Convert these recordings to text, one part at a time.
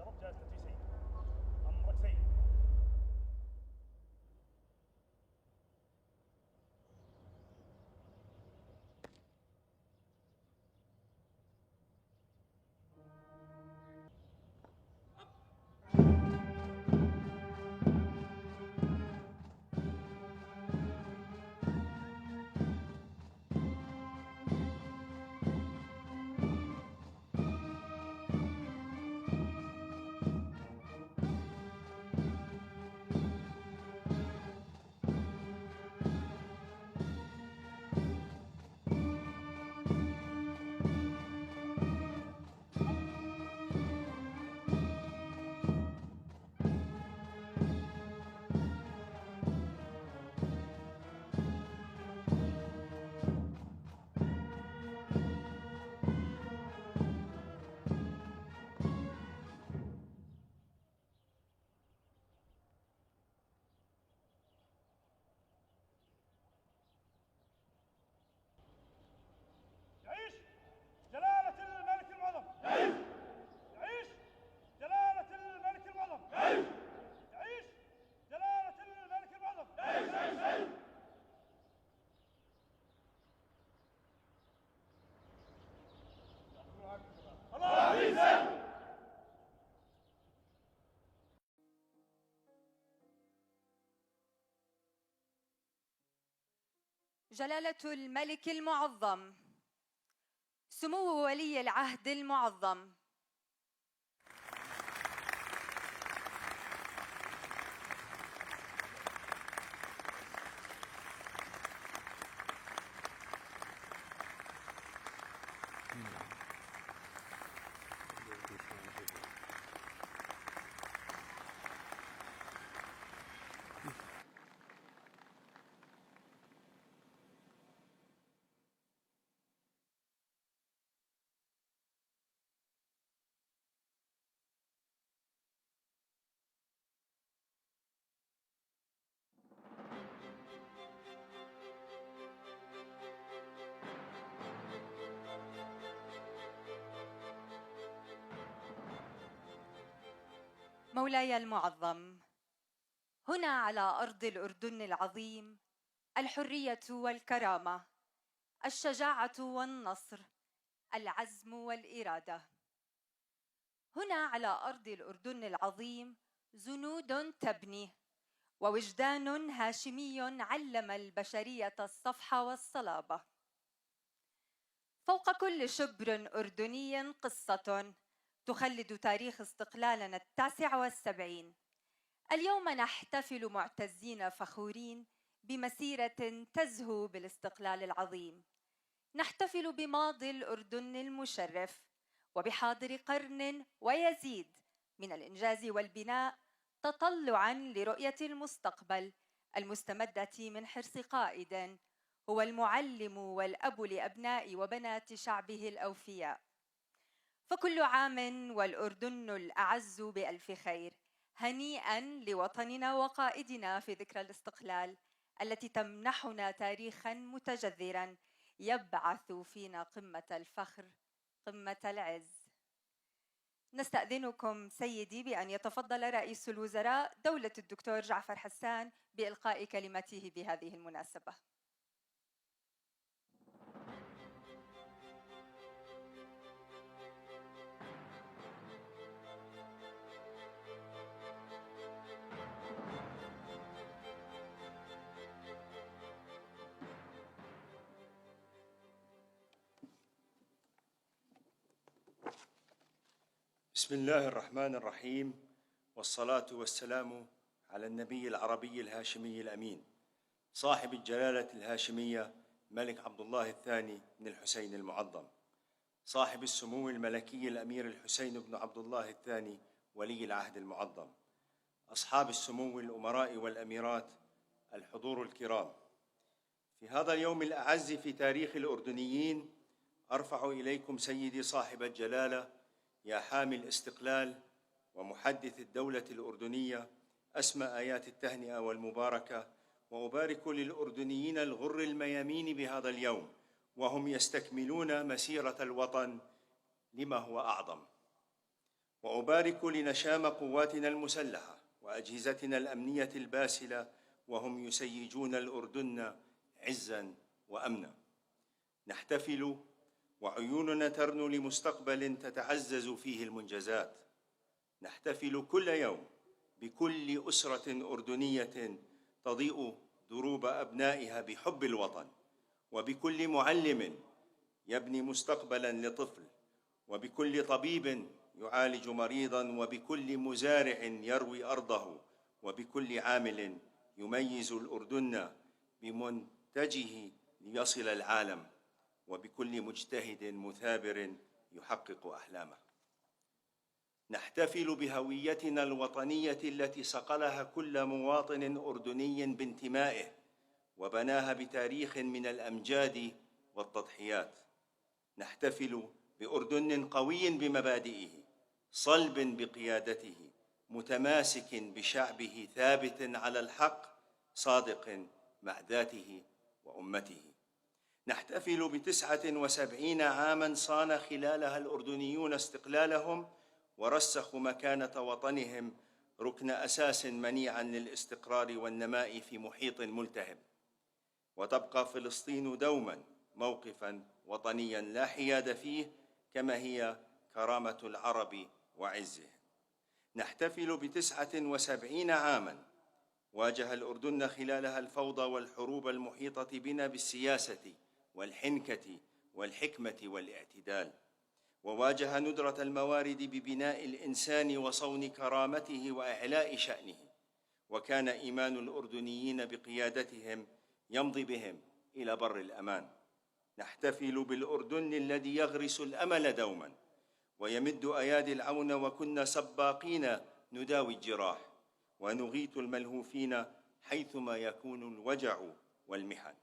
شرف جائزتي سيد. أمرك سيد. يعيش جلالة الملك المعظم. يعيش. يعيش جلالة الملك المعظم. يعيش. يعيش جلالة الملك المعظم. يعيش. يعيش. الله يسلمك. جلالة الملك المعظم، سمو ولي العهد المعظم، مولاي المعظم، هنا على أرض الأردن العظيم الحرية والكرامة، الشجاعة والنصر، العزم والإرادة. هنا على أرض الأردن العظيم جنود تبني، ووجدان هاشمي علم البشرية الصفح والصلابة. فوق كل شبر أردني قصة تخلد تاريخ استقلالنا 79. اليوم نحتفل معتزين فخورين بمسيرة تزهو بالاستقلال العظيم. نحتفل بماضي الأردن المشرف وبحاضر قرن ويزيد من الإنجاز والبناء، تطلعاً لرؤية المستقبل المستمدة من حرص قائد هو المعلم والأب لأبناء وبنات شعبه الأوفياء. فكل عام والأردن الأعز بألف خير. هنيئاً لوطننا وقائدنا في ذكرى الاستقلال التي تمنحنا تاريخاً متجذراً يبعث فينا قمة الفخر، قمة العز. نستأذنكم سيدي بأن يتفضل رئيس الوزراء دولة الدكتور جعفر حسان بإلقاء كلمته بهذه المناسبة. بسم الله الرحمن الرحيم، والصلاة والسلام على النبي العربي الهاشمي الأمين صاحب الجلالة الهاشمية الملك عبد الله الثاني بن الحسين المعظم، صاحب السمو الملكي الأمير الحسين بن عبد الله الثاني ولي العهد المعظم، أصحاب السمو الأمراء والأميرات، الحضور الكرام. في هذا اليوم الأعز في تاريخ الأردنيين أرفع إليكم سيدي صاحب الجلالة يا حامي الاستقلال ومحدث الدولة الأردنية أسمى آيات التهنئة والمباركة، وأبارك للأردنيين الغر الميامين بهذا اليوم وهم يستكملون مسيرة الوطن لما هو أعظم. وأبارك لنشام قواتنا المسلحة وأجهزتنا الأمنية الباسلة وهم يسيجون الأردن عزاً وأمناً. نحتفل وعيوننا ترنو لمستقبل تتعزز فيه المنجزات. نحتفل كل يوم بكل أسرة أردنية تضيء دروب أبنائها بحب الوطن، وبكل معلم يبني مستقبلاً لطفل، وبكل طبيب يعالج مريضاً، وبكل مزارع يروي أرضه، وبكل عامل يميز الأردن بمنتجه ليصل العالم، وبكل مجتهد مثابر يحقق أحلامه. نحتفل بهويتنا الوطنية التي صقلها كل مواطن أردني بانتمائه، وبناها بتاريخ من الأمجاد والتضحيات. نحتفل بأردن قوي بمبادئه، صلب بقيادته، متماسك بشعبه، ثابت على الحق، صادق مع ذاته وأمته. نحتفل ب79 عاماً صان خلالها الأردنيون استقلالهم، ورسخوا مكانة وطنهم ركن أساس منيعاً للاستقرار والنماء في محيط ملتهب. وتبقى فلسطين دوماً موقفاً وطنياً لا حياد فيه، كما هي كرامة العرب وعزهم. نحتفل ب79 عاماً واجه الأردن خلالها الفوضى والحروب المحيطة بنا بالسياسة والحنكة والحكمة والاعتدال، وواجه ندرة الموارد ببناء الإنسان وصون كرامته وإعلاء شأنه. وكان إيمان الأردنيين بقيادتهم يمضي بهم إلى بر الأمان. نحتفل بالأردن الذي يغرس الأمل دوما ويمد أيادي العون، وكنا سباقين نداوي الجراح ونغيث الملهوفين حيثما يكون الوجع والمحن.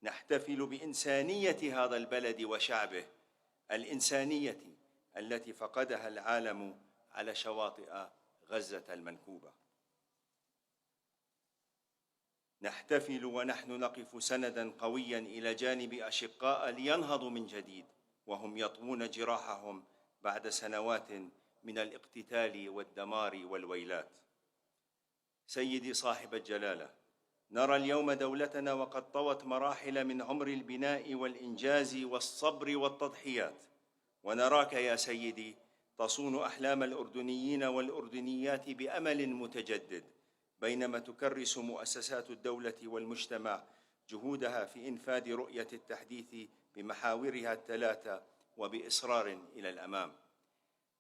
نحتفل بإنسانية هذا البلد وشعبه، الإنسانية التي فقدها العالم على شواطئ غزة المنكوبة. نحتفل ونحن نقف سنداً قوياً إلى جانب أشقاء لينهضوا من جديد وهم يطوون جراحهم بعد سنوات من الاقتتال والدمار والويلات. سيدي صاحب الجلالة، نرى اليوم دولتنا وقد طوت مراحل من عمر البناء والإنجاز والصبر والتضحيات، ونراك يا سيدي تصون أحلام الأردنيين والأردنيات بأمل متجدد، بينما تكرس مؤسسات الدولة والمجتمع جهودها في إنفاذ رؤية التحديث بمحاورها الثلاثة وبإصرار إلى الأمام.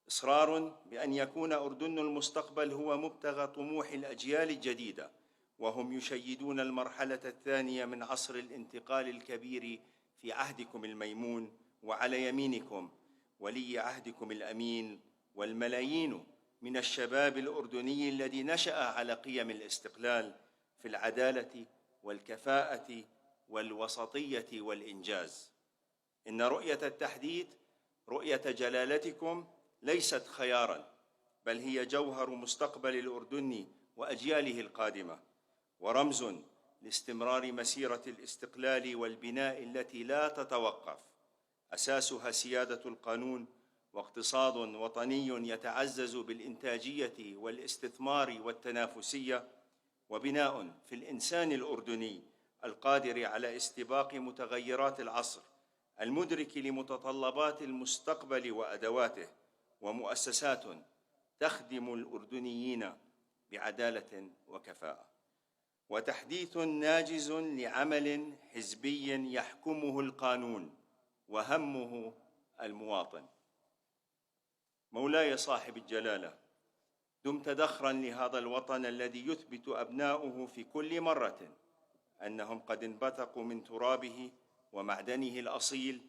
إصرار بأن يكون أردن المستقبل هو مبتغى طموح الأجيال الجديدة، وهم يشيدون المرحلة الثانية من عصر الانتقال الكبير في عهدكم الميمون، وعلى يمينكم ولي عهدكم الأمين والملايين من الشباب الأردني الذي نشأ على قيم الاستقلال في العدالة والكفاءة والوسطية والإنجاز. إن رؤية التحديث، رؤية جلالتكم، ليست خياراً، بل هي جوهر مستقبل الأردن وأجياله القادمة، ورمز لاستمرار مسيرة الاستقلال والبناء التي لا تتوقف، أساسها سيادة القانون واقتصاد وطني يتعزز بالإنتاجية والاستثمار والتنافسية، وبناء في الإنسان الأردني القادر على استباق متغيرات العصر، المدرك لمتطلبات المستقبل وأدواته، ومؤسسات تخدم الأردنيين بعدالة وكفاءة، وتحديث ناجز لعمل حزبي يحكمه القانون وهمه المواطن. مولاي صاحب الجلالة، دمت ذخراً لهذا الوطن الذي يثبت أبناؤه في كل مرة أنهم قد انبثقوا من ترابه ومعدنه الأصيل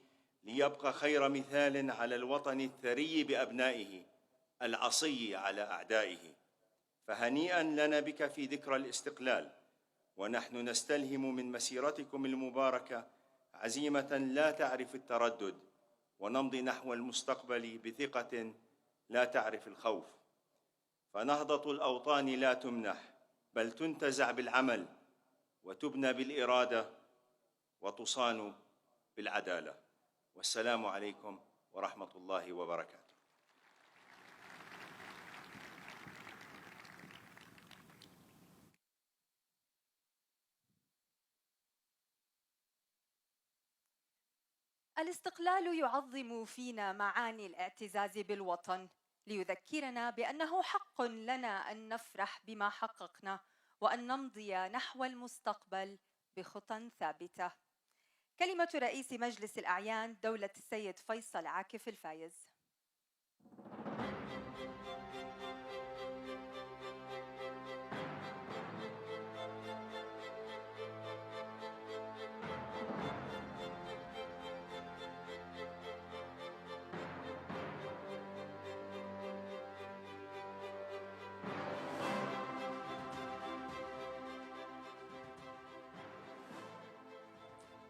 ليبقى خير مثال على الوطن الثري بأبنائه العصي على أعدائه. فهنيئاً لنا بك في ذكرى الاستقلال، ونحن نستلهم من مسيرتكم المباركة عزيمة لا تعرف التردد، ونمضي نحو المستقبل بثقة لا تعرف الخوف. فنهضة الأوطان لا تمنح، بل تنتزع بالعمل، وتبنى بالإرادة، وتصان بالعدالة. والسلام عليكم ورحمة الله وبركاته. الاستقلال يعظم فينا معاني الاعتزاز بالوطن، ليذكرنا بأنه حق لنا أن نفرح بما حققنا وأن نمضي نحو المستقبل بخطى ثابتة. كلمة رئيس مجلس الأعيان دولة السيد فيصل عاكف الفايز.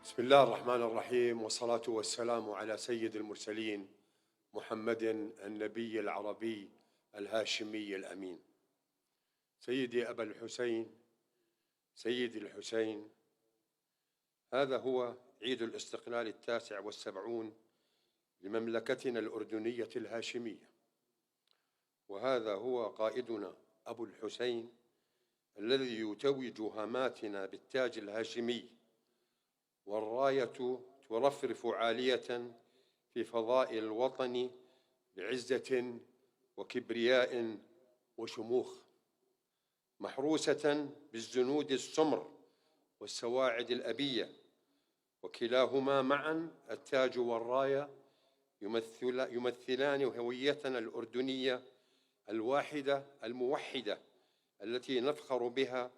بسم الله الرحمن الرحيم، والصلاة والسلام على سيد المرسلين محمد النبي العربي الهاشمي الأمين. سيدي أبا الحسين، سيدي الحسين، هذا هو عيد الاستقلال 79 لمملكتنا الأردنية الهاشمية، وهذا هو قائدنا أبو الحسين الذي يتوج هاماتنا بالتاج الهاشمي، والراية ترفرف عالية في فضاء الوطن بعزة وكبرياء وشموخ، محروسة بالزنود السمر والسواعد الأبية، وكلاهما معا التاج والراية يمثلان هويتنا الأردنية الواحدة الموحدة التي نفخر بها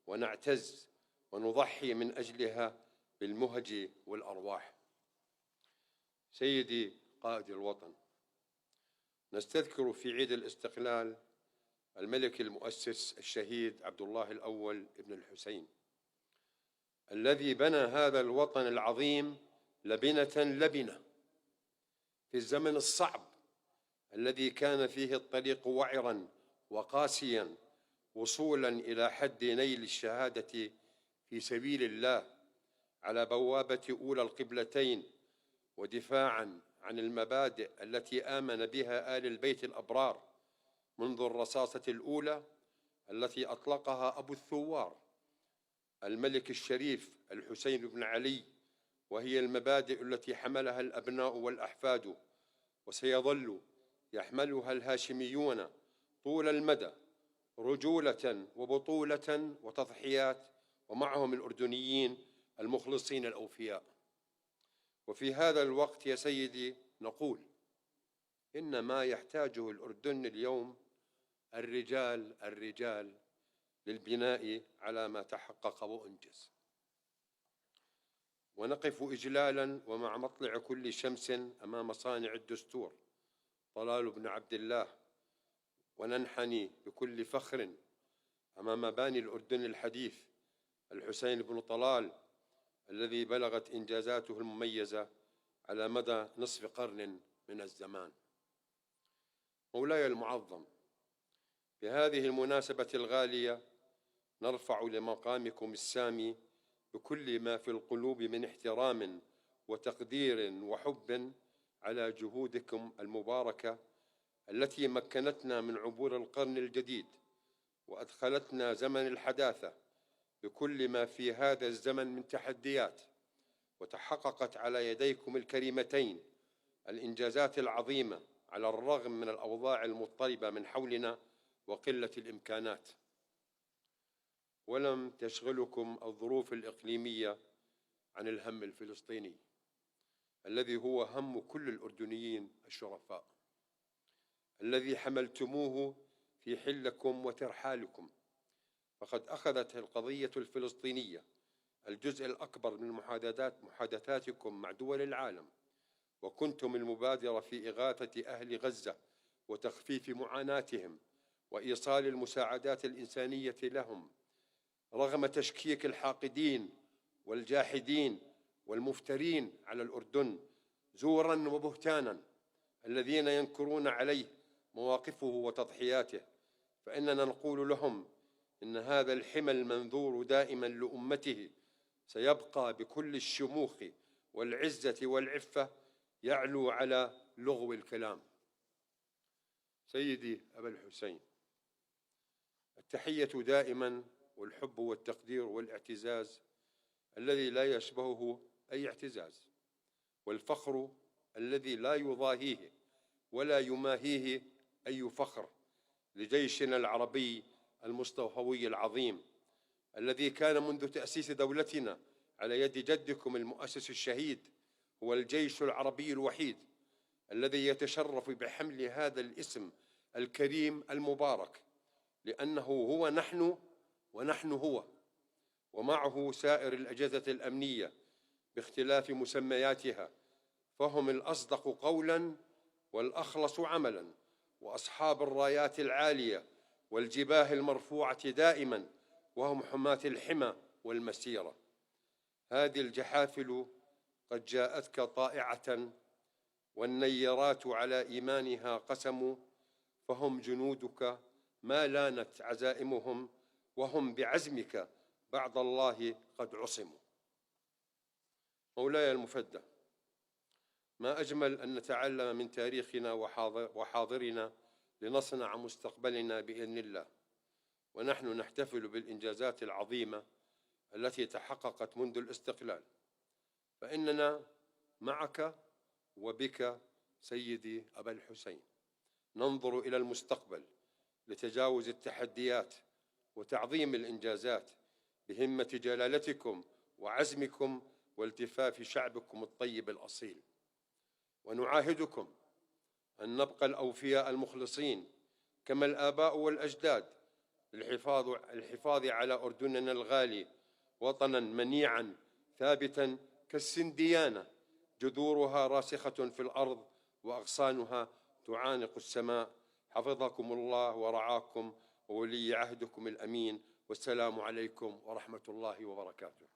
ونعتز ونضحي من أجلها بالمهج والأرواح. سيدي قائد الوطن، نستذكر في عيد الاستقلال الملك المؤسس الشهيد عبد الله الأول ابن الحسين الذي بنى هذا الوطن العظيم لبنة لبنة في الزمن الصعب الذي كان فيه الطريق وعرا وقاسيا وصولا إلى حد نيل الشهادة في سبيل الله على بوابة أولى القبلتين، ودفاعا عن المبادئ التي آمن بها آل البيت الأبرار منذ الرصاصة الأولى التي أطلقها أبو الثوار الملك الشريف الحسين بن علي، وهي المبادئ التي حملها الأبناء والأحفاد وسيظل يحملها الهاشميون طول المدى، رجولة وبطولة وتضحيات، ومعهم الأردنيين المخلصين الأوفياء. وفي هذا الوقت يا سيدي نقول إن ما يحتاجه الأردن اليوم الرجال للبناء على ما تحقق وأنجز، ونقف إجلالا ومع مطلع كل شمس أمام صانع الدستور طلال بن عبد الله، وننحني بكل فخر أمام باني الأردن الحديث الحسين بن طلال الذي بلغت إنجازاته المميزة على مدى نصف قرن من الزمان. مولاي المعظم، بهذه المناسبة الغالية نرفع لمقامكم السامي بكل ما في القلوب من احترام وتقدير وحب على جهودكم المباركة التي مكنتنا من عبور القرن الجديد وأدخلتنا زمن الحداثة بكل ما في هذا الزمن من تحديات، وتحققت على يديكم الكريمتين الإنجازات العظيمة على الرغم من الأوضاع المضطربة من حولنا وقلة الإمكانات. ولم تشغلكم الظروف الإقليمية عن الهم الفلسطيني الذي هو هم كل الأردنيين الشرفاء، الذي حملتموه في حلكم وترحالكم، فقد أخذت القضية الفلسطينية الجزء الأكبر من محادثاتكم مع دول العالم، وكنتم المبادرة في إغاثة أهل غزة وتخفيف معاناتهم وإيصال المساعدات الإنسانية لهم، رغم تشكيك الحاقدين والجاحدين والمفترين على الأردن زورا وبهتانا الذين ينكرون عليه مواقفه وتضحياته. فإننا نقول لهم إن هذا الحمى المنذور دائما لأمته سيبقى بكل الشموخ والعزة والعفة يعلو على لغو الكلام. سيدي أبا الحسين، التحية دائما والحب والتقدير والاعتزاز الذي لا يشبهه أي اعتزاز، والفخر الذي لا يضاهيه ولا يماهيه أي فخر لجيشنا العربي المستوفوي العظيم، الذي كان منذ تأسيس دولتنا على يد جدكم المؤسس الشهيد هو الجيش العربي الوحيد الذي يتشرف بحمل هذا الاسم الكريم المبارك، لأنه هو نحن ونحن هو، ومعه سائر الأجهزة الأمنية باختلاف مسمياتها، فهم الأصدق قولاً والأخلص عملاً، وأصحاب الرايات العالية والجباه المرفوعة دائماً، وهم حماة الحمى والمسيرة. هذه الجحافل قد جاءتك طائعة، والنيرات على إيمانها قسموا، فهم جنودك ما لانت عزائمهم، وهم بعزمك بعد الله قد عصموا. مولاي المفدى، ما أجمل أن نتعلم من تاريخنا وحاضرنا لنصنع مستقبلنا بإذن الله، ونحن نحتفل بالإنجازات العظيمة التي تحققت منذ الاستقلال، فإننا معك وبك سيدي أبا الحسين ننظر إلى المستقبل لتجاوز التحديات وتعظيم الإنجازات بهمة جلالتكم وعزمكم والتفاف شعبكم الطيب الأصيل، ونعاهدكم أن نبقى الأوفياء المخلصين كما الآباء والأجداد للحفاظ على أردننا الغالي وطنا منيعا ثابتا كالسنديانة، جذورها راسخة في الأرض وأغصانها تعانق السماء. حفظكم الله ورعاكم وولي عهدكم الأمين، والسلام عليكم ورحمة الله وبركاته.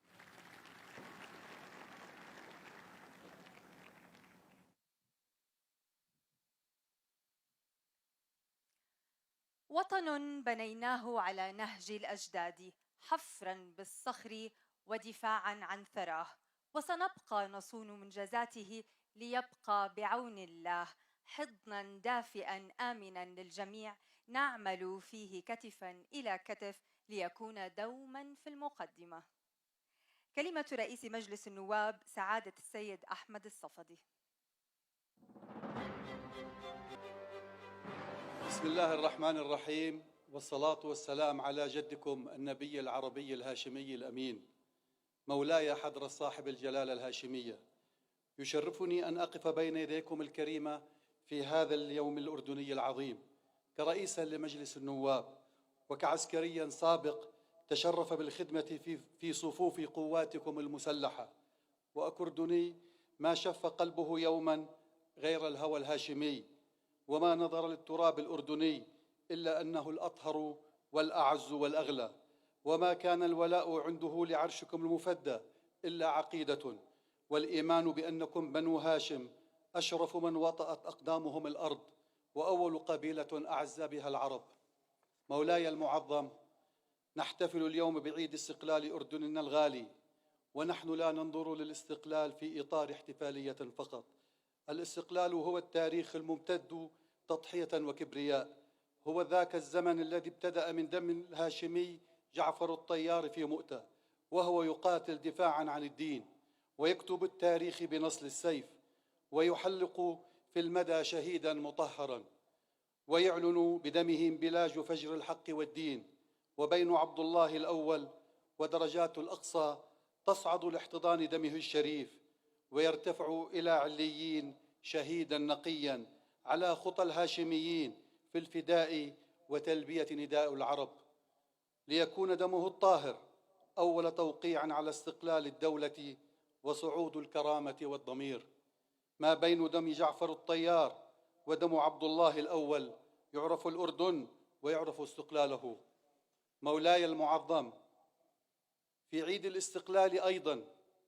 وطن بنيناه على نهج الأجداد، حفراً بالصخر ودفاعاً عن ثراه، وسنبقى نصون منجزاته ليبقى بعون الله حضناً دافئاً آمناً للجميع، نعمل فيه كتفاً إلى كتف ليكون دوماً في المقدمة. كلمة رئيس مجلس النواب سعادة السيد أحمد الصفدي. بسم الله الرحمن الرحيم، والصلاة والسلام على جدكم النبي العربي الهاشمي الأمين، مولاي حضرة صاحب الجلالة الهاشمية. يشرفني أن أقف بين يديكم الكريمة في هذا اليوم الأردني العظيم كرئيسا لمجلس النواب، وكعسكريا سابق تشرف بالخدمة في صفوف قواتكم المسلحة، وأكردني ما شف قلبه يوما غير الهوى الهاشمي، وما نظر للتراب الأردني إلا أنه الأطهر والأعز والأغلى، وما كان الولاء عنده لعرشكم المفدى إلا عقيدة والإيمان بأنكم بنو هاشم أشرف من وطأت أقدامهم الأرض، وأول قبيلة أعز بها العرب. مولاي المعظم، نحتفل اليوم بعيد استقلال أردننا الغالي، ونحن لا ننظر للاستقلال في إطار احتفالية فقط. الاستقلال هو التاريخ الممتد تضحية وكبرياء، هو ذاك الزمن الذي ابتدأ من دم الهاشمي جعفر الطيار في مؤتة، وهو يقاتل دفاعاً عن الدين، ويكتب التاريخ بنصل السيف، ويحلق في المدى شهيداً مطهراً، ويعلن بدمه انبلاج فجر الحق والدين. وبين عبد الله الأول ودرجات الأقصى تصعد لاحتضان دمه الشريف، ويرتفع إلى عليين شهيداً نقياً على خطى الهاشميين في الفداء وتلبية نداء العرب، ليكون دمه الطاهر أول توقيع على استقلال الدولة وصعود الكرامة والضمير. ما بين دم جعفر الطيار ودم عبد الله الأول يعرف الأردن ويعرف استقلاله. مولاي المعظم، في عيد الاستقلال أيضا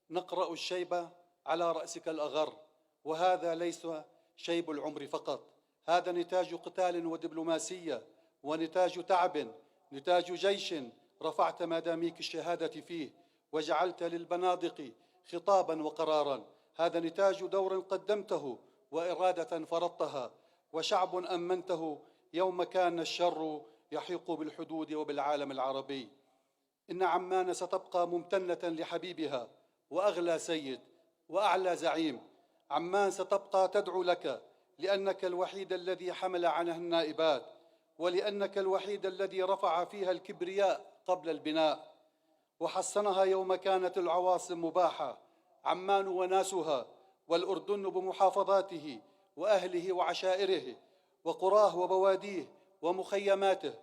نقرأ الشيب على رأسك الأغر، وهذا ليس شيب العمر فقط، هذا نتاج قتال ودبلوماسية، ونتاج تعب، نتاج جيش رفعت مداميك الشهادة فيه وجعلت للبنادق خطابا وقرارا، هذا نتاج دور قدمته وإرادة فرضتها وشعب أمنته يوم كان الشر يحيق بالحدود وبالعالم العربي. إن عمان ستبقى ممتنة لحبيبها وأغلى سيد وأعلى زعيم، عمان ستبقى تدعو لك، لأنك الوحيد الذي حمل عنها النائبات، ولأنك الوحيد الذي رفع فيها الكبرياء قبل البناء وحصنها يوم كانت العواصم مباحة. عمان وناسها، والأردن بمحافظاته وأهله وعشائره وقراه وبواديه ومخيماته،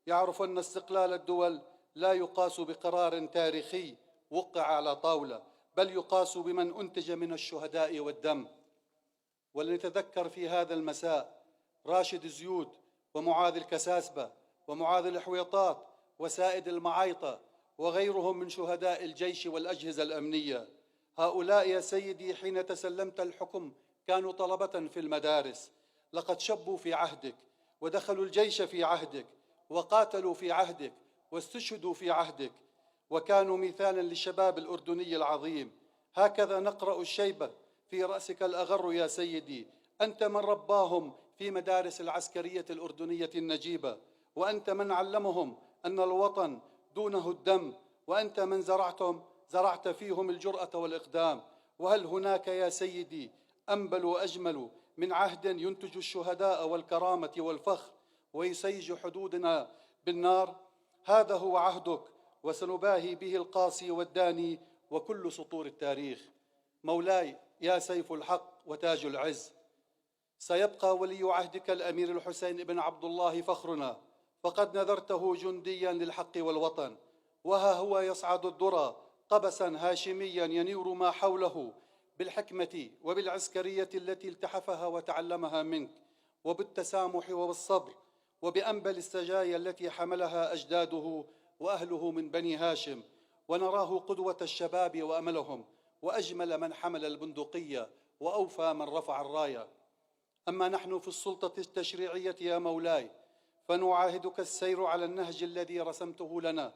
يعرف أن استقلال الدول لا يقاس بقرار تاريخي وقع على طاولة، بل يقاس بمن أنتج من الشهداء والدم. ولنتذكر في هذا المساء راشد زيود ومعاذ الكساسبة ومعاذ الحويطات وسائد المعايطة وغيرهم من شهداء الجيش والأجهزة الأمنية. هؤلاء يا سيدي حين تسلمت الحكم كانوا طلبة في المدارس، لقد شبوا في عهدك ودخلوا الجيش في عهدك وقاتلوا في عهدك واستشهدوا في عهدك، وكانوا مثالا للشباب الأردني العظيم. هكذا نقرأ الشيبة في رأسك الأغر يا سيدي، أنت من رباهم في مدارس العسكرية الأردنية النجيبة، وأنت من علمهم أن الوطن دونه الدم، وأنت من زرعت فيهم الجرأة والإقدام. وهل هناك يا سيدي أنبل وأجمل من عهد ينتج الشهداء والكرامة والفخر ويسيج حدودنا بالنار؟ هذا هو عهدك، وسنباهي به القاصي والداني وكل سطور التاريخ. مولاي يا سيف الحق وتاج العز، سيبقى ولي عهدك الأمير الحسين بن عبد الله فخرنا، فقد نذرته جنديا للحق والوطن، وها هو يصعد الذرى قبسا هاشميا ينير ما حوله بالحكمة وبالعسكرية التي التحفها وتعلمها منك، وبالتسامح وبالصبر، وبأنبل السجايا التي حملها أجداده وأهله من بني هاشم. ونراه قدوة الشباب وأملهم، وأجمل من حمل البندقية، وأوفى من رفع الراية. أما نحن في السلطة التشريعية يا مولاي، فنعاهدك السير على النهج الذي رسمته لنا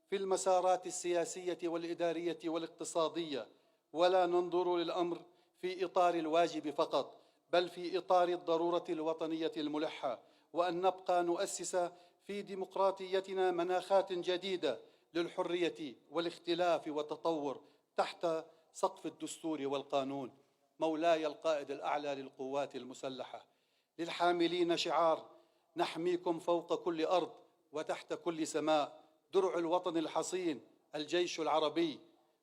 في المسارات السياسية والإدارية والاقتصادية، ولا ننظر للأمر في إطار الواجب فقط، بل في إطار الضرورة الوطنية الملحة، وأن نبقى نؤسس في ديمقراطيتنا مناخات جديدة للحرية والاختلاف والتطور تحت سقف الدستور والقانون. مولاي القائد الأعلى للقوات المسلحة، للحاملين شعار نحميكم فوق كل أرض وتحت كل سماء، درع الوطن الحصين الجيش العربي،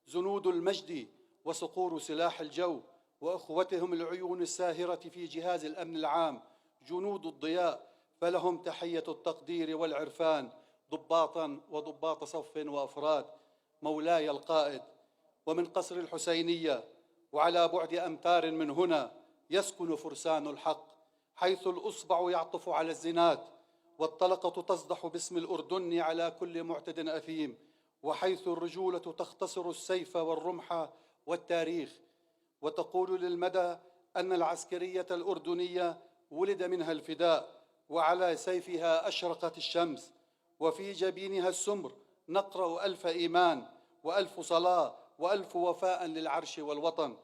جنود المجد وصقور سلاح الجو، وأخوتهم العيون الساهرة في جهاز الأمن العام، جنود الضياء، فلهم تحية التقدير والعرفان، ضباطا وضباط صف وأفراد. مولاي القائد، ومن قصر الحسينية وعلى بعد أمتار من هنا يسكن فرسان الحق، حيث الأصبع يعطف على الزناد والطلقة تصدح باسم الأردن على كل معتد أثيم، وحيث الرجولة تختصر السيف والرمح والتاريخ، وتقول للمدى أن العسكرية الأردنية ولد منها الفداء، وعلى سيفها أشرقت الشمس، وفي جبينها السمر نقرأ ألف إيمان وألف صلاة وألف وفاء للعرش والوطن.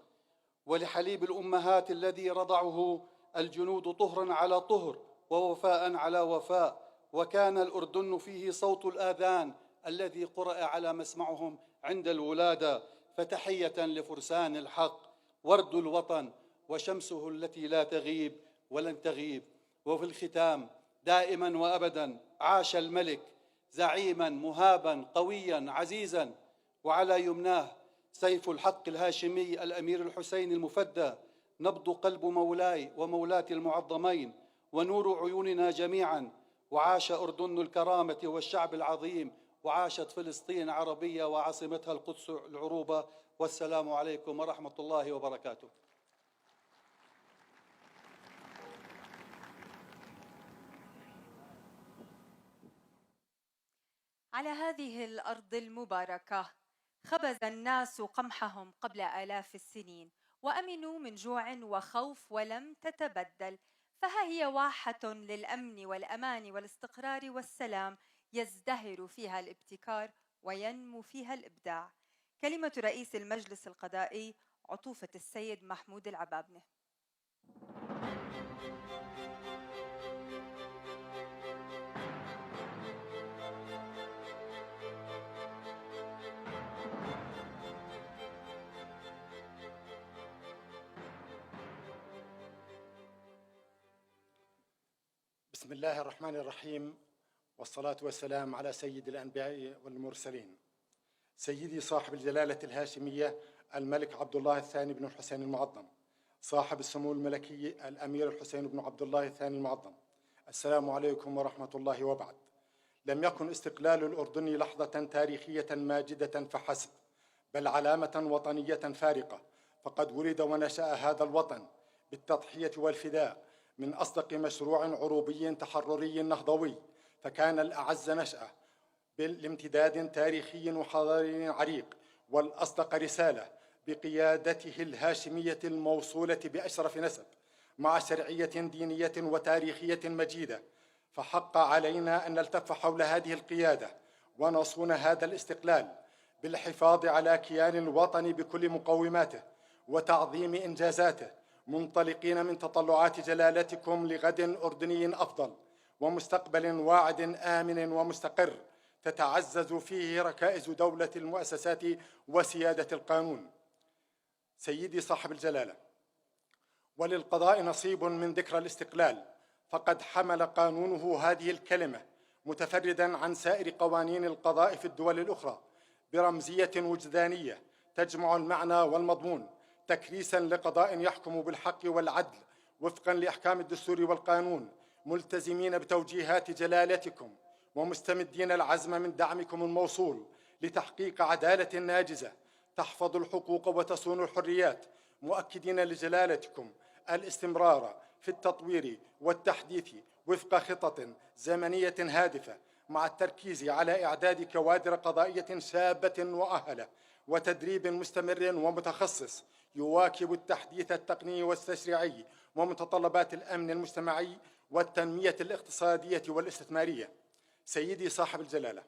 ولحليب الأمهات الذي رضعه الجنود طهرا على طهر ووفاء على وفاء، وكان الأردن فيه صوت الآذان الذي قرأ على مسمعهم عند الولادة. فتحية لفرسان الحق، ورد الوطن وشمسه التي لا تغيب ولن تغيب. وفي الختام دائما وأبدا عاش الملك زعيما مهابا قويا عزيزا، وعلى يمناه سيف الحق الهاشمي الأمير الحسين المفدى، نبض قلب مولاي ومولاتي المعظمين ونور عيوننا جميعا. وعاش أردن الكرامة والشعب العظيم، وعاشت فلسطين عربية وعاصمتها القدس العروبة. والسلام عليكم ورحمة الله وبركاته. على هذه الأرض المباركة خبز الناس قمحهم قبل آلاف السنين، وأمنوا من جوع وخوف ولم تتبدل. فها هي واحة للأمن والأمان والاستقرار والسلام، يزدهر فيها الابتكار وينمو فيها الإبداع. كلمة رئيس المجلس القضائي عطوفة السيد محمود العبابنة. بسم الله الرحمن الرحيم، والصلاة والسلام على سيد الأنبياء والمرسلين. سيدي صاحب الجلالة الهاشمية الملك عبد الله الثاني بن الحسين المعظم، صاحب السمو الملكي الأمير الحسين بن عبد الله الثاني المعظم، السلام عليكم ورحمة الله وبعد. لم يكن استقلال الأردن لحظة تاريخية ماجدة فحسب، بل علامة وطنية فارقة، فقد ولد ونشأ هذا الوطن بالتضحية والفداء من أصدق مشروع عروبي تحرري نهضوي، فكان الأعز نشأة بالامتداد تاريخي وحضاري عريق، والأصدق رسالة بقيادته الهاشمية الموصولة بأشرف نسب مع شرعية دينية وتاريخية مجيدة. فحق علينا أن نلتف حول هذه القيادة ونصون هذا الاستقلال بالحفاظ على كيان الوطن بكل مقوماته وتعظيم إنجازاته، منطلقين من تطلعات جلالتكم لغد أردني أفضل ومستقبل واعد آمن ومستقر تتعزز فيه ركائز دولة المؤسسات وسيادة القانون. سيدي صاحب الجلالة، وللقضاء نصيب من ذكرى الاستقلال، فقد حمل قانونه هذه الكلمة متفردا عن سائر قوانين القضاء في الدول الأخرى برمزية وجدانية تجمع المعنى والمضمون، تكريسا لقضاء يحكم بالحق والعدل وفقا لأحكام الدستور والقانون، ملتزمين بتوجيهات جلالتكم ومستمدين العزم من دعمكم الموصول لتحقيق عدالة ناجزة تحفظ الحقوق وتصون الحريات، مؤكدين لجلالتكم الاستمرار في التطوير والتحديث وفق خطط زمنية هادفة، مع التركيز على إعداد كوادر قضائية شابة وأهلة وتدريب مستمر ومتخصص يواكب التحديث التقني والتشريعي ومتطلبات الأمن المجتمعي والتنمية الاقتصادية والاستثمارية. سيدي صاحب الجلالة،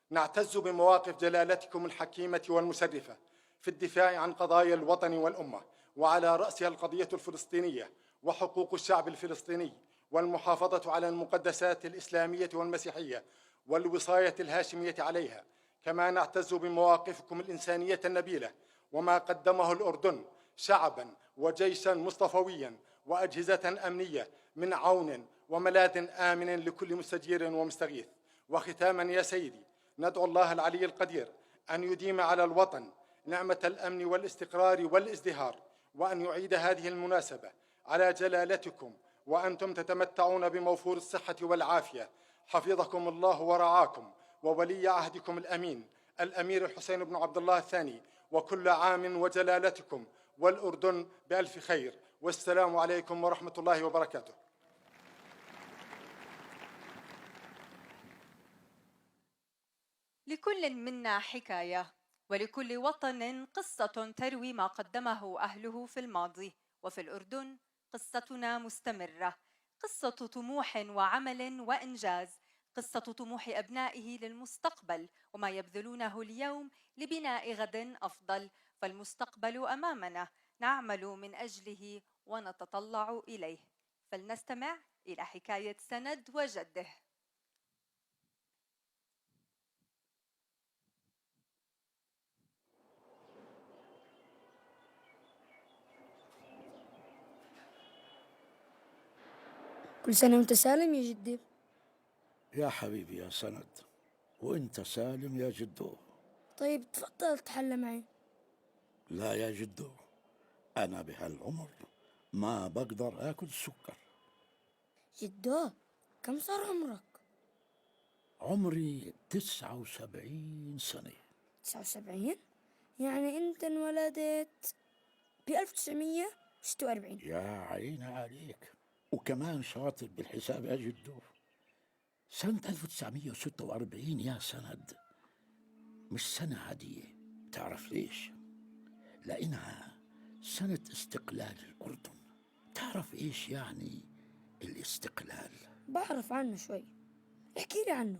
نعتز بمواقف جلالتكم الحكيمة والمشرفة في الدفاع عن قضايا الوطن والأمة، وعلى رأسها القضية الفلسطينية وحقوق الشعب الفلسطيني والمحافظة على المقدسات الإسلامية والمسيحية والوصاية الهاشمية عليها. كما نعتز بمواقفكم الإنسانية النبيلة وما قدمه الأردن شعباً وجيشاً مصطفوياً وأجهزة أمنية من عون وملاذ آمن لكل مستجير ومستغيث. وختاماً يا سيدي، ندعو الله العلي القدير أن يديم على الوطن نعمة الأمن والاستقرار والازدهار، وأن يعيد هذه المناسبة على جلالتكم وأنتم تتمتعون بموفور الصحة والعافية. حفظكم الله ورعاكم وولي عهدكم الأمين الأمير الحسين بن عبد الله الثاني، وكل عام وجلالتكم والأردن بألف خير، والسلام عليكم ورحمة الله وبركاته. لكل منا حكاية، ولكل وطن قصة تروي ما قدمه أهله في الماضي، وفي الأردن قصتنا مستمرة، قصة طموح وعمل وإنجاز، قصة طموح أبنائه للمستقبل وما يبذلونه اليوم لبناء غد أفضل، فالمستقبل أمامنا نعمل من أجله ونتطلع إليه. فلنستمع إلى حكاية سند وجده. كل سنة وانت سالم يا جدي. يا حبيبي يا سند، وانت سالم يا جدو. طيب تفضل تحلى معي. لا يا جدو، أنا بهالعمر ما بقدر آكل سكر. جدو كم صار عمرك؟ عمري 79 سنة. 79؟ يعني انت انولدت ب1946. يا عيني عليك، وكمان شاطر بالحساب يا جدو. سنة 1946 يا سند مش سنة عادية. تعرف ليش؟ لأنها سنة استقلال الأردن. تعرف إيش يعني الاستقلال؟ بعرف عنه شوي، احكي لي عنه.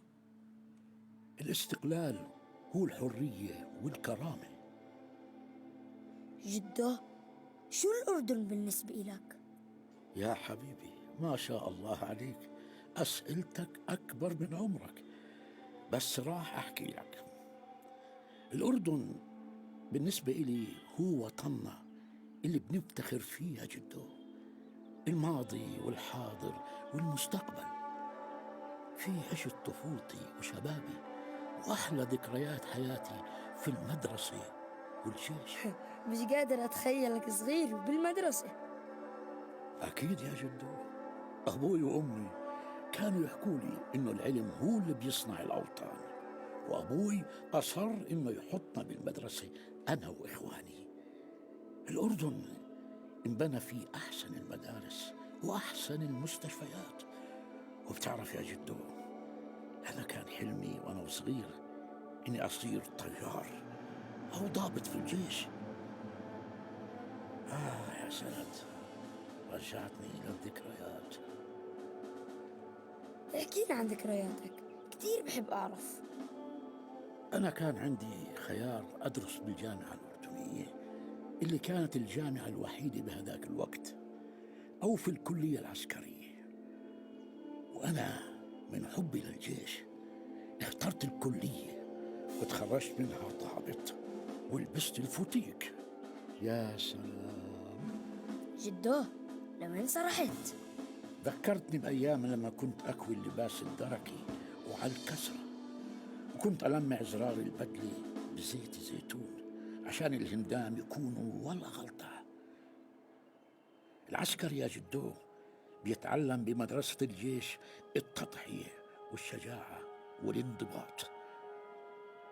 الاستقلال هو الحرية والكرامة. جدو شو الأردن بالنسبة إلك؟ يا حبيبي ما شاء الله عليك، أسئلتك أكبر من عمرك، بس راح أحكي لك. الأردن بالنسبة إلي هو وطننا اللي بنفتخر فيه يا جدو، الماضي والحاضر والمستقبل. في عشت طفولتي وشبابي وأحلى ذكريات حياتي في المدرسة والجيش. مش قادر أتخيلك صغير وبالمدرسة. أكيد يا جدو، أبوي وأمي كانوا يحكوا لي إنه العلم هو اللي بيصنع الأوطان، وأبوي أصر إنه يحطنا بالمدرسة أنا وإخواني. الأردن انبنى فيه أحسن المدارس وأحسن المستشفيات. وبتعرف يا جدو، أنا كان حلمي وأنا صغير إني أصير طيار أو ضابط في الجيش. يا سند، رجعتني إلى الذكريات. احكي لي عن ذكرياتك، كتير بحب أعرف. أنا كان عندي خيار أدرس بالجامعة الأردنية اللي كانت الجامعة الوحيدة بهذاك الوقت، أو في الكلية العسكرية. وأنا من حبي للجيش اخترت الكلية وتخرجت منها ضابط ولبست الفوتيك. يا سلام جدو، لمن سرحت؟ ذكرتني بأيام لما كنت أكوي اللباس الدركي وعلى الكسرة، وكنت ألمع زرار البدلة بزيت زيتون عشان الهندام يكونوا ولا غلطة. العسكري يا جدو بيتعلم بمدرسة الجيش التضحية والشجاعة والانضباط،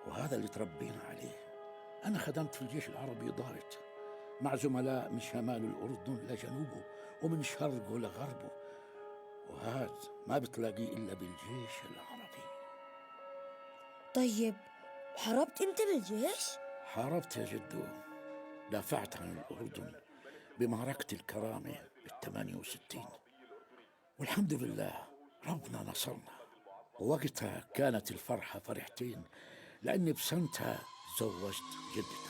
وهذا اللي تربينا عليه. أنا خدمت في الجيش العربي ضابط مع زملاء من شمال الأردن لجنوبه ومن شرقه لغربه، وهذا ما بتلاقيه إلا بالجيش العربي. طيب، حاربت أنت بالجيش؟ حاربت يا جدو، دافعت عن الأردن بمعركة الكرامة بال68، والحمد لله ربنا نصرنا. ووقتها كانت الفرحة فرحتين، لأني بسنتها زوجت جدتك.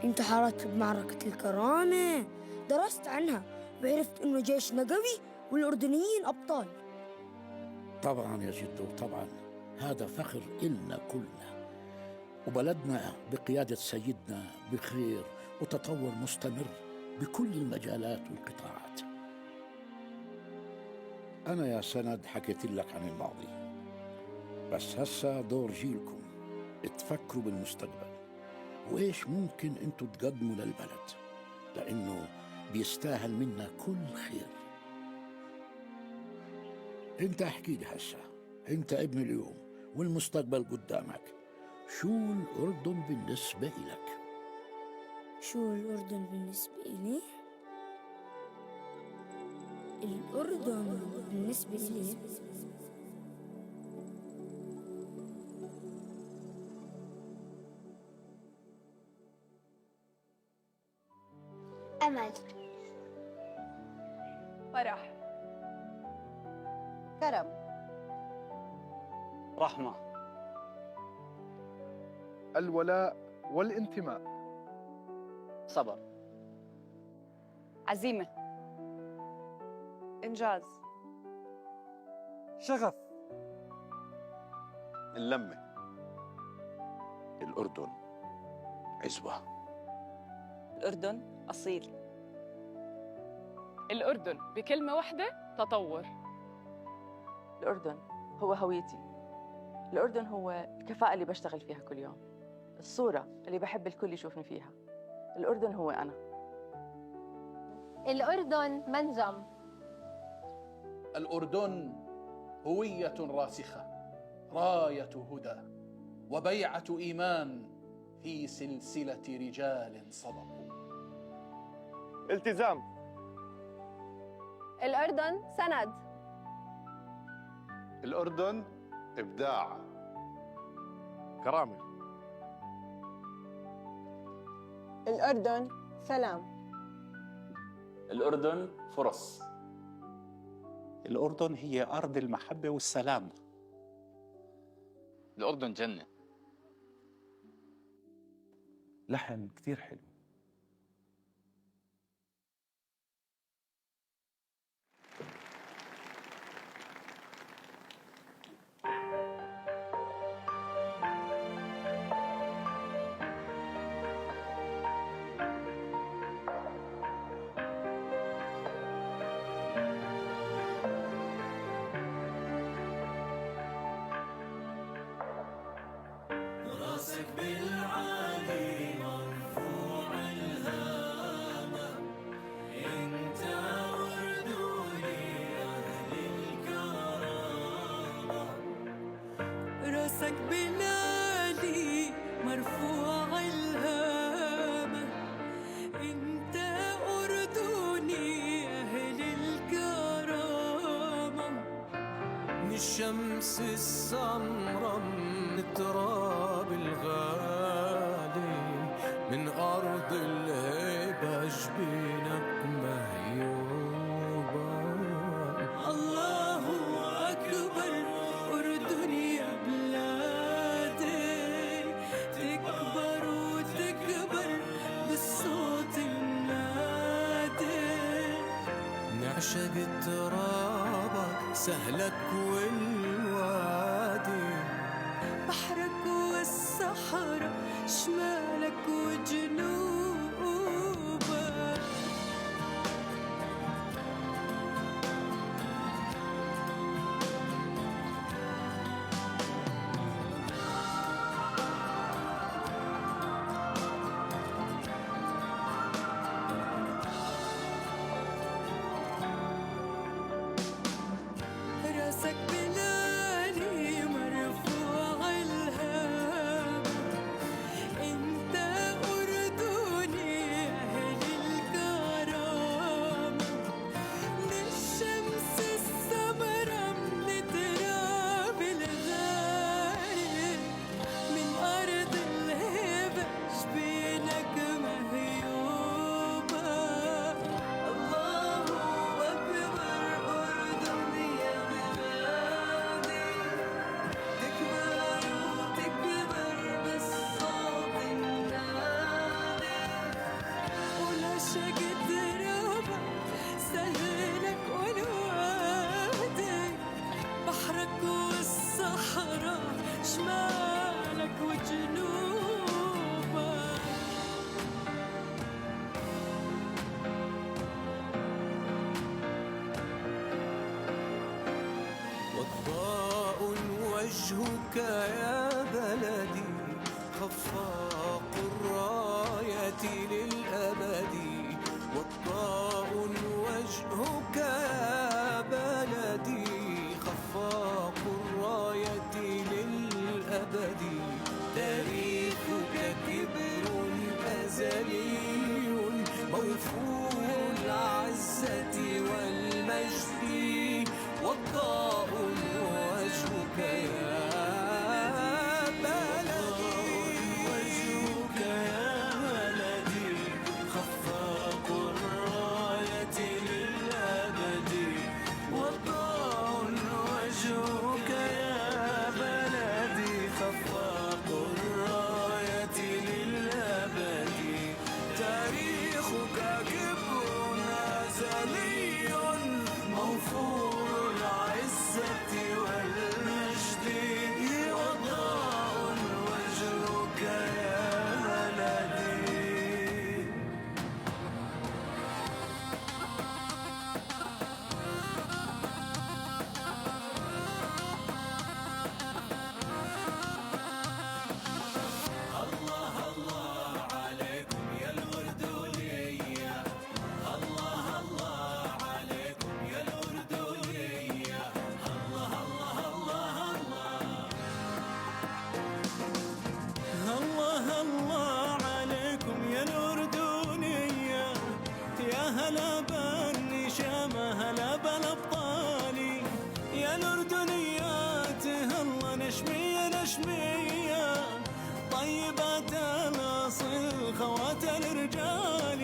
أنت حاربت بمعركة الكرامة، درست عنها وعرفت إنه جيشنا قوي والأردنيين أبطال. طبعا يا جدو، طبعا هذا فخر إلنا كلنا، وبلدنا بقيادة سيدنا بخير وتطور مستمر بكل المجالات والقطاعات. أنا يا سند حكيت لك عن الماضي، بس هسا دور جيلكم تفكروا بالمستقبل وإيش ممكن أنتوا تقدموا للبلد، لأنه بيستاهل منا كل خير. أنت احكي لي هسا، أنت ابن اليوم والمستقبل قدامك، شو الأردن بالنسبة إلك؟ شو الأردن بالنسبة إلي؟ الأردن بالنسبة إلي أمل، فرح، كرم، رحمة، الولاء والانتماء، صبر، عزيمة، إنجاز، شغف، اللمة. الأردن عزوة. الأردن أصيل. الأردن بكلمة واحدة: تطور. الأردن هو هويتي. الأردن هو الكفاءة اللي بشتغل فيها كل يوم، الصورة اللي بحب الكل يشوفني فيها. الأردن هو أنا. الأردن منجم. الأردن هوية راسخة، راية هدى وبيعة إيمان في سلسلة رجال صدقوا. التزام. الأردن سند. الأردن إبداع. كرامة. الأردن سلام. الأردن فرص. الأردن هي أرض المحبة والسلام. الأردن جنة. لحن كتير حلو. راسك بالعالي مرفوع الهامة، انت أردني أهل الكرامة. راسك بالعالي مرفوع الهامة، انت أردني أهل الكرامة. من الشمس السمرة من التراب الغالي، من أرض الهيبة جبينك مهيوبة. الله أكبر أردني يا بلادي، تكبر وتكبر بالصوت النادي. نعشق ترابك سهلك والوادي، بحرك والصحراء شمالك وجنوبك. راسك بالعالي مرفوع الهامة، انت أردني أهل الكرامة. من الشمس السمرة من تراب الغالي، من أرض الهبة جبينك مهيوبة. الله أكبر أردني يا بلادي، تكبر وتكبر بالصوت النادي. ونعشق ترابك سهلك والوادي، بحرك والصحراء شمالك وجنوبك. وضاء وجهك يا بلدي، خفاق الراية للأبد. وضاء وجهك يا بلدي، خفاق الراية للأبد. تاريخك كبر أزلي موفور العزة والمجد. وضاء وجهك يا بلدي، الرجال.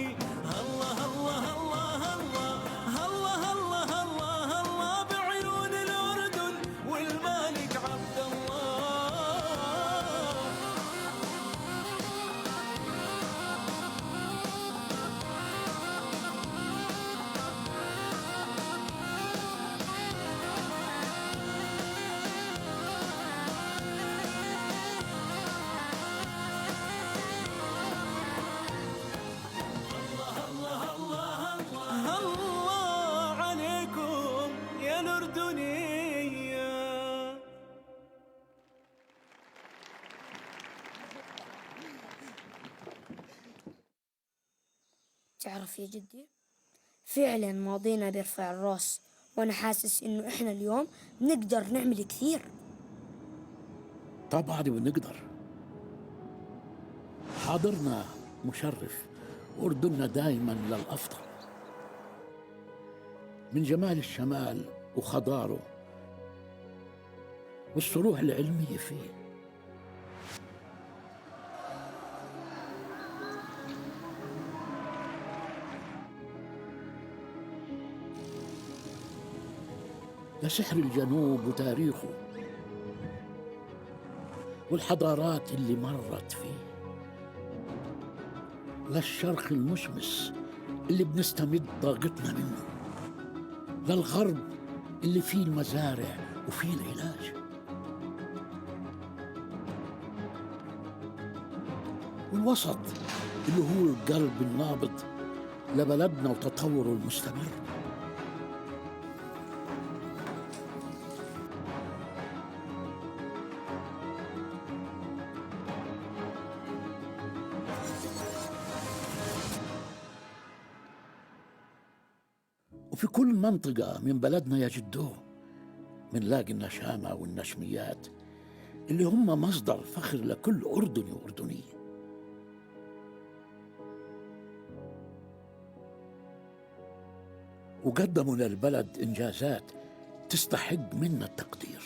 الله الله الله الله الله الله الله الله بعيون الأردن والملك عبد الله. الله عليكم يا الأردنية. تعرف يا جدي، فعلا ماضينا بيرفع الراس، وانا حاسس انه احنا اليوم بنقدر نعمل كثير. طبعا بنقدر. حاضرنا مشرف، أردننا دائما للأفضل، من جمال الشمال وخضاره والصروح العلمية فيه. لسحر الجنوب وتاريخه والحضارات اللي مرت فيه، للشرق المشمس اللي بنستمد طاقتنا منه، للغرب اللي فيه المزارع وفيه العلاج، والوسط اللي هو القلب النابض لبلدنا وتطوره المستمر. وفي كل منطقة من بلدنا يا جدو منلاقي النشامة والنشميات اللي هم مصدر فخر لكل أردني وأردنية. وقدموا للبلد إنجازات تستحق منا التقدير.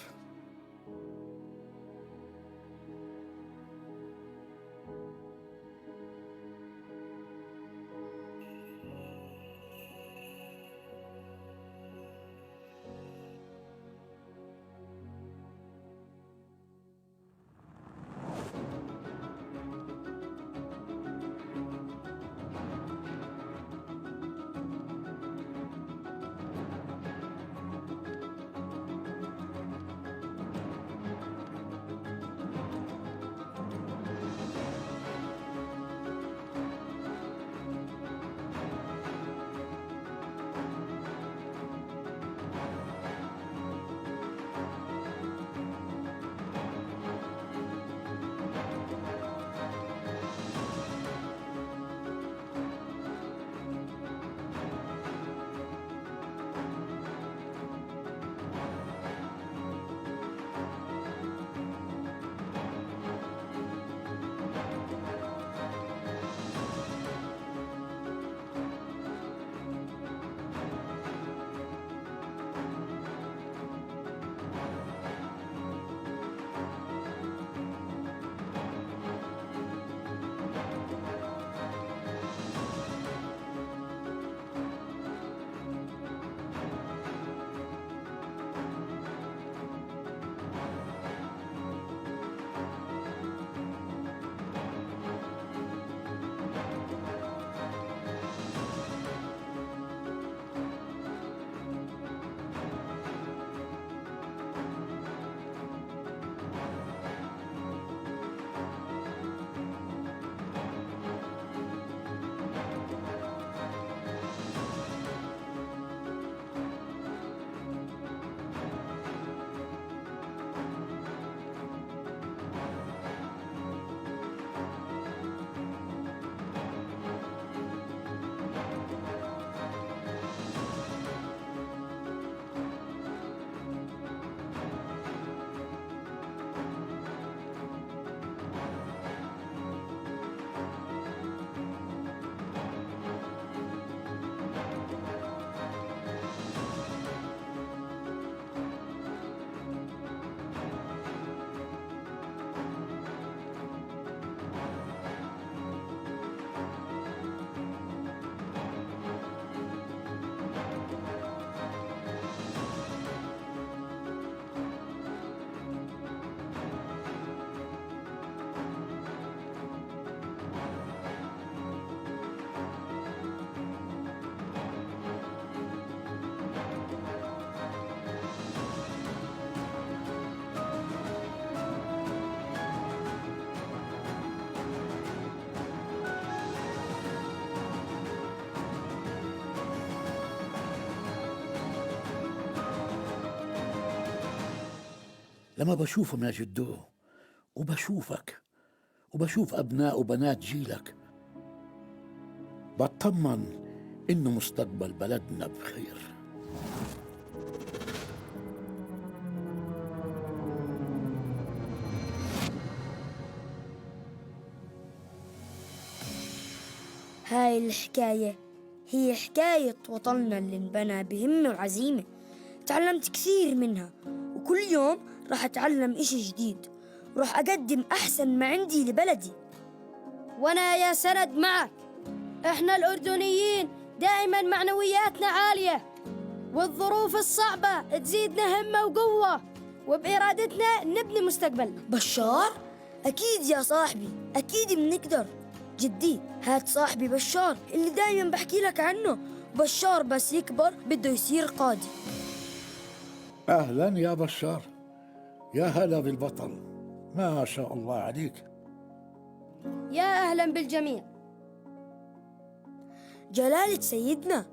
لما بشوفهم يا جدو وبشوفك وبشوف أبناء وبنات جيلك بطمن إنه مستقبل بلدنا بخير. هاي الحكاية هي حكاية وطننا اللي انبنى بهمة وعزيمة. تعلمت كثير منها، وكل يوم راح أتعلم إشي جديد وراح أقدم أحسن ما عندي لبلدي. وأنا يا سند معك. إحنا الأردنيين دائما معنوياتنا عالية، والظروف الصعبة تزيدنا همة وقوة، وبإرادتنا نبني مستقبل. بشار؟ أكيد يا صاحبي، أكيد بنقدر. جدي هاد صاحبي بشار اللي دايما بحكي لك عنه. بشار بس يكبر بده يصير قاضي. أهلا يا بشار، يا هلا بالبطل، ما شاء الله عليك. يا أهلا بالجميع. جلالة سيدنا،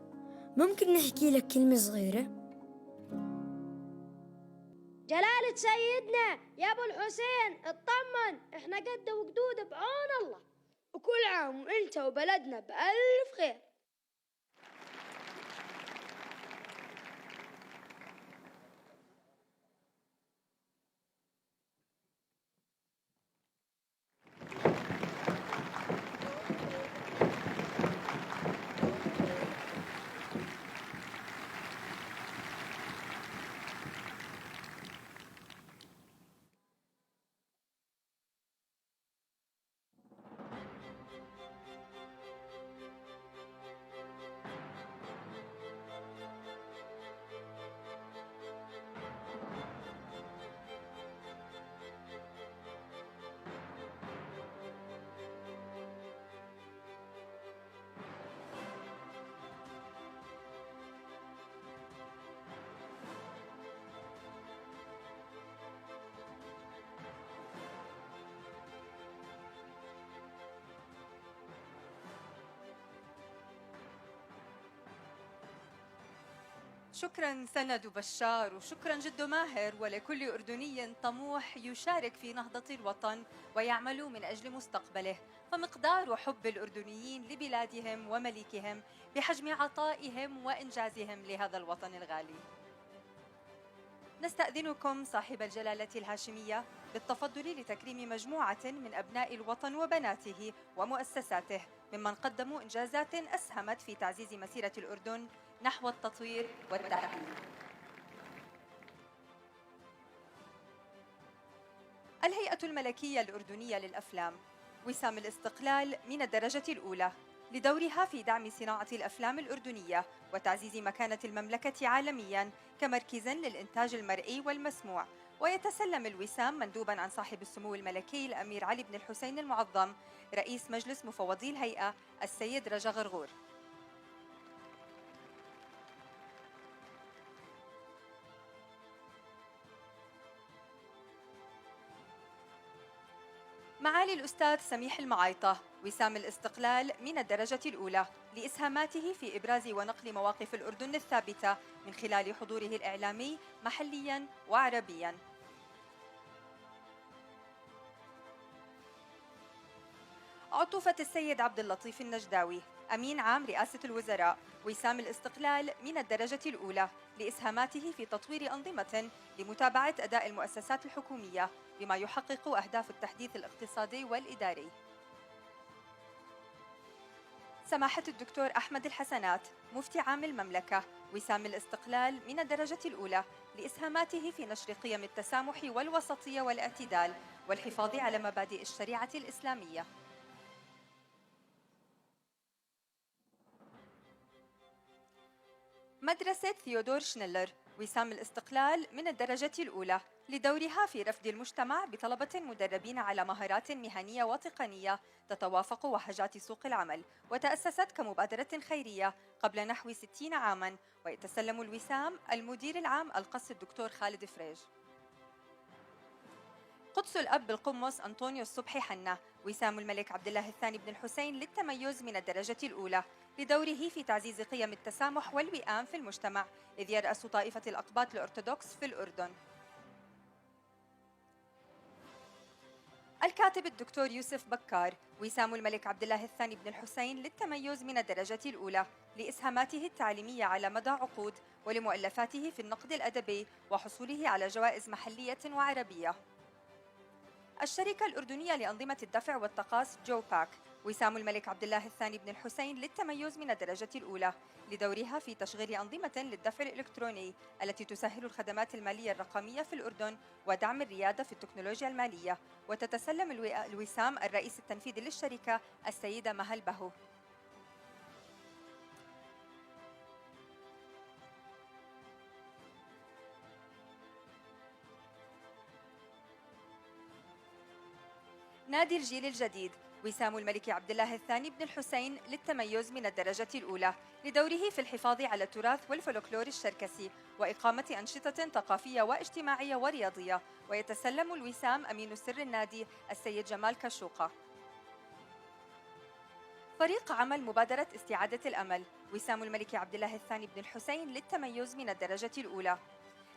ممكن نحكي لك كلمة صغيرة؟ جلالة سيدنا يا أبو الحسين اطمن، إحنا قد وقدود بعون الله، وكل عام وإنت وبلدنا بألف خير. شكرا سند وبشار، وشكرا جدو ماهر، ولكل أردني طموح يشارك في نهضة الوطن ويعمل من أجل مستقبله. فمقدار حب الأردنيين لبلادهم ومليكهم بحجم عطائهم وإنجازهم لهذا الوطن الغالي. نستأذنكم صاحب الجلالة الهاشمية بالتفضل لتكريم مجموعة من أبناء الوطن وبناته ومؤسساته ممن قدموا إنجازات أسهمت في تعزيز مسيرة الأردن نحو التطوير والتحديث. الهيئة الملكية الأردنية للأفلام وسام الاستقلال من الدرجة الأولى لدورها في دعم صناعة الأفلام الأردنية وتعزيز مكانة المملكة عالمياً كمركز للإنتاج المرئي والمسموع. ويتسلم الوسام مندوباً عن صاحب السمو الملكي الأمير علي بن الحسين المعظم رئيس مجلس مفوضي الهيئة السيد رجا غرغور. معالي الأستاذ سميح المعايطة وسام الاستقلال من الدرجة الأولى لإسهاماته في إبراز ونقل مواقف الأردن الثابتة من خلال حضوره الإعلامي محلياً وعربياً. عطوفة السيد عبد اللطيف النجداوي أمين عام رئاسة الوزراء وسام الاستقلال من الدرجة الأولى لإسهاماته في تطوير أنظمة لمتابعة أداء المؤسسات الحكومية بما يحقق أهداف التحديث الاقتصادي والإداري. سماحة الدكتور أحمد الحسنات مفتي عام المملكة وسام الاستقلال من الدرجة الأولى لإسهاماته في نشر قيم التسامح والوسطية والاعتدال والحفاظ على مبادئ الشريعة الإسلامية. مدرسة ثيودور شنيلر وسام الاستقلال من الدرجة الأولى لدورها في رفد المجتمع بطلبة مدربين على مهارات مهنية وتقنية تتوافق وهجات سوق العمل، وتأسست كمبادرة خيرية قبل نحو 60 عاماً. ويتسلم الوسام المدير العام القس الدكتور خالد فريج. قدس الأب بالقمص أنطونيو الصبحي حنا وسام الملك عبد الله الثاني بن الحسين للتميز من الدرجة الأولى لدوره في تعزيز قيم التسامح والوئام في المجتمع، إذ يرأس طائفة الأقباط الأرثوذكس في الأردن. الكاتب الدكتور يوسف بكار وسام الملك عبد الله الثاني بن الحسين للتميز من الدرجة الأولى لإسهاماته التعليمية على مدى عقود ولمؤلفاته في النقد الأدبي وحصوله على جوائز محلية وعربية. الشركة الأردنية لأنظمة الدفع والتقاص جوباك وسام الملك عبد الله الثاني بن الحسين للتميز من الدرجة الأولى لدورها في تشغيل أنظمة للدفع الإلكتروني التي تسهل الخدمات المالية الرقمية في الأردن ودعم الريادة في التكنولوجيا المالية. وتتسلم الوسام الرئيس التنفيذي للشركة السيدة مها البهو. نادي الجيل الجديد وسام الملك عبد الله الثاني بن الحسين للتميز من الدرجة الأولى لدوره في الحفاظ على التراث والفولكلور الشركسي وإقامة أنشطة ثقافية واجتماعية ورياضية. ويتسلم الوسام أمين سر النادي السيد جمال كشوقة. فريق عمل مبادرة استعادة الأمل وسام الملك عبد الله الثاني بن الحسين للتميز من الدرجة الأولى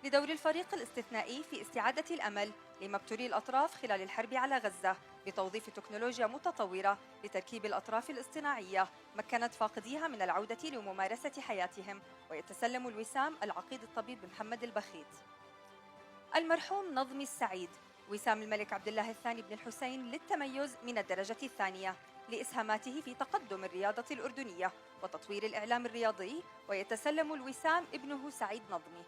لدور الفريق الاستثنائي في استعادة الأمل لمبتوري الأطراف خلال الحرب على غزة بتوظيف تكنولوجيا متطورة لتركيب الأطراف الاصطناعية مكنت فاقديها من العودة لممارسة حياتهم. ويتسلم الوسام العقيد الطبيب محمد البخيت. المرحوم نظمي السعيد وسام الملك عبد الله الثاني بن الحسين للتميز من الدرجة الثانية لإسهاماته في تقدم الرياضة الأردنية وتطوير الإعلام الرياضي. ويتسلم الوسام ابنه سعيد نظمي.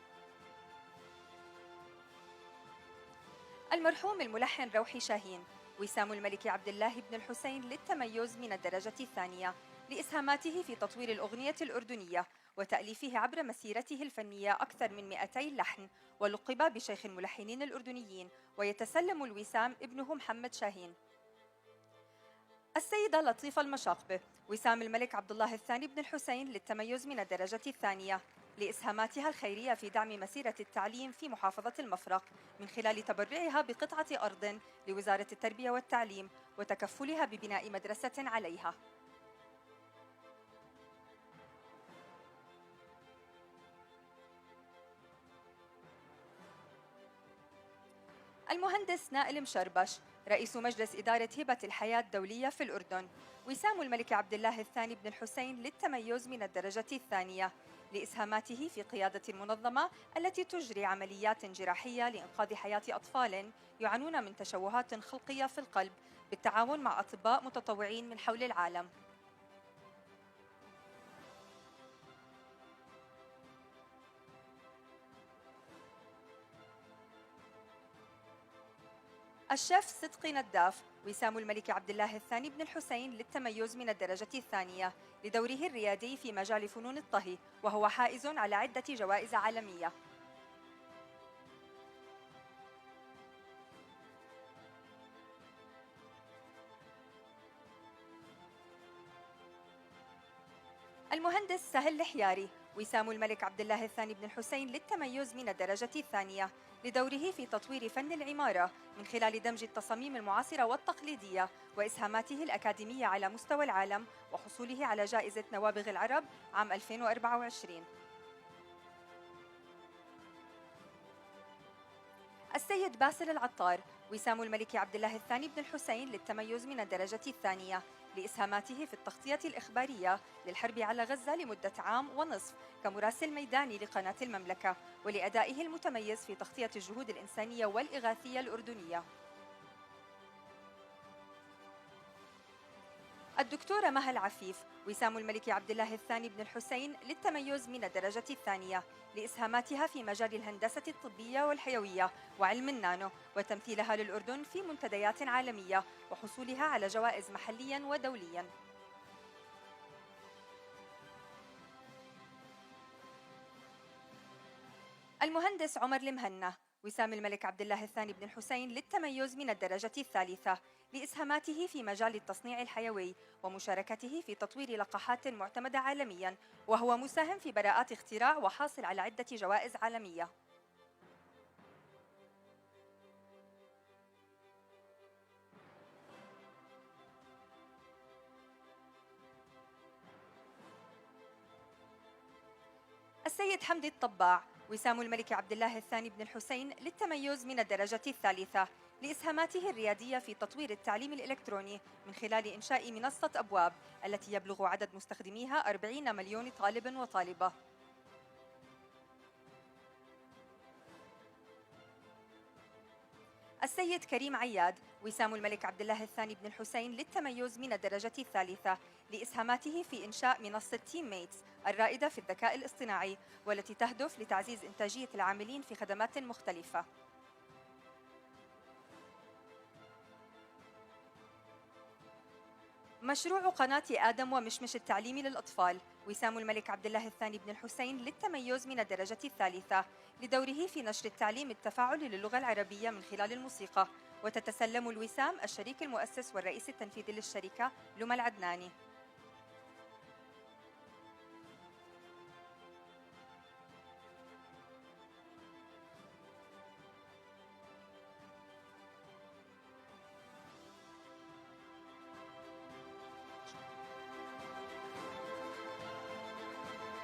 المرحوم الملحن روحي شاهين وسام الملك عبد الله بن الحسين للتميز من الدرجة الثانية لإسهاماته في تطوير الأغنية الأردنية وتأليفه عبر مسيرته الفنية أكثر من 200 لحن ولقب بشيخ الملحنين الأردنيين. ويتسلم الوسام ابنه محمد شاهين. السيدة لطيفة المشاقبة وسام الملك عبد الله الثاني بن الحسين للتميز من الدرجة الثانية لإسهاماتها الخيرية في دعم مسيرة التعليم في محافظة المفرق من خلال تبرعها بقطعة أرض لوزارة التربية والتعليم وتكفلها ببناء مدرسة عليها. المهندس نائل مشربش رئيس مجلس إدارة هبة الحياة الدولية في الأردن وسام الملك عبد الله الثاني بن الحسين للتميز من الدرجة الثانية لإسهاماته في قيادة المنظمة التي تجري عمليات جراحية لإنقاذ حياة أطفال يعانون من تشوهات خلقية في القلب بالتعاون مع أطباء متطوعين من حول العالم. الشيف صدقي نداف وسام الملك عبد الله الثاني بن الحسين للتميز من الدرجة الثانية لدوره الريادي في مجال فنون الطهي وهو حائز على عدة جوائز عالمية. المهندس سهل الحياري وسام الملك عبد الله الثاني بن الحسين للتميز من الدرجة الثانية لدوره في تطوير فن العمارة من خلال دمج التصاميم المعاصرة والتقليدية وإسهاماته الأكاديمية على مستوى العالم وحصوله على جائزة نوابغ العرب عام 2024. السيد باسل العطار وسام الملك عبد الله الثاني بن الحسين للتميز من الدرجة الثانية لإسهاماته في التغطية الإخبارية للحرب على غزة لمدة عام ونصف كمراسل ميداني لقناة المملكة ولأدائه المتميز في تغطية الجهود الإنسانية والإغاثية الأردنية. الدكتورة مها العفيف وسام الملك عبد الله الثاني بن الحسين للتميز من الدرجة الثانية لإسهاماتها في مجال الهندسة الطبية والحيوية وعلم النانو وتمثيلها للأردن في منتديات عالمية وحصولها على جوائز محليا ودوليا. المهندس عمر المهنا وسام الملك عبد الله الثاني بن الحسين للتميز من الدرجة الثالثة لإسهاماته في مجال التصنيع الحيوي ومشاركته في تطوير لقاحات معتمدة عالميا وهو مساهم في براءات اختراع وحاصل على عدة جوائز عالمية. السيد حمدي الطباع وسام الملك عبد الله الثاني بن الحسين للتميز من الدرجة الثالثة لإسهاماته الريادية في تطوير التعليم الإلكتروني من خلال إنشاء منصة أبواب التي يبلغ عدد مستخدميها 40 مليون طالب وطالبة. السيد كريم عياد وسام الملك عبد الله الثاني بن الحسين للتميز من الدرجة الثالثة لإسهاماته في إنشاء منصة تيم ميتس الرائدة في الذكاء الاصطناعي والتي تهدف لتعزيز إنتاجية العاملين في خدمات مختلفة. مشروع قناة آدم ومشمش التعليمي للأطفال وسام الملك عبد الله الثاني بن الحسين للتميز من الدرجة الثالثة لدوره في نشر التعليم التفاعلي للغة العربية من خلال الموسيقى، وتتسلم الوسام الشريك المؤسس والرئيس التنفيذي للشركة لما العدناني.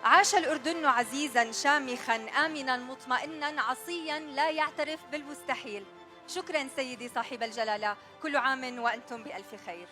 عاش الأردن عزيزاً شامخاً آمناً مطمئناً عصياً لا يعترف بالمستحيل. شكراً سيدي صاحب الجلالة، كل عام وأنتم بألف خير.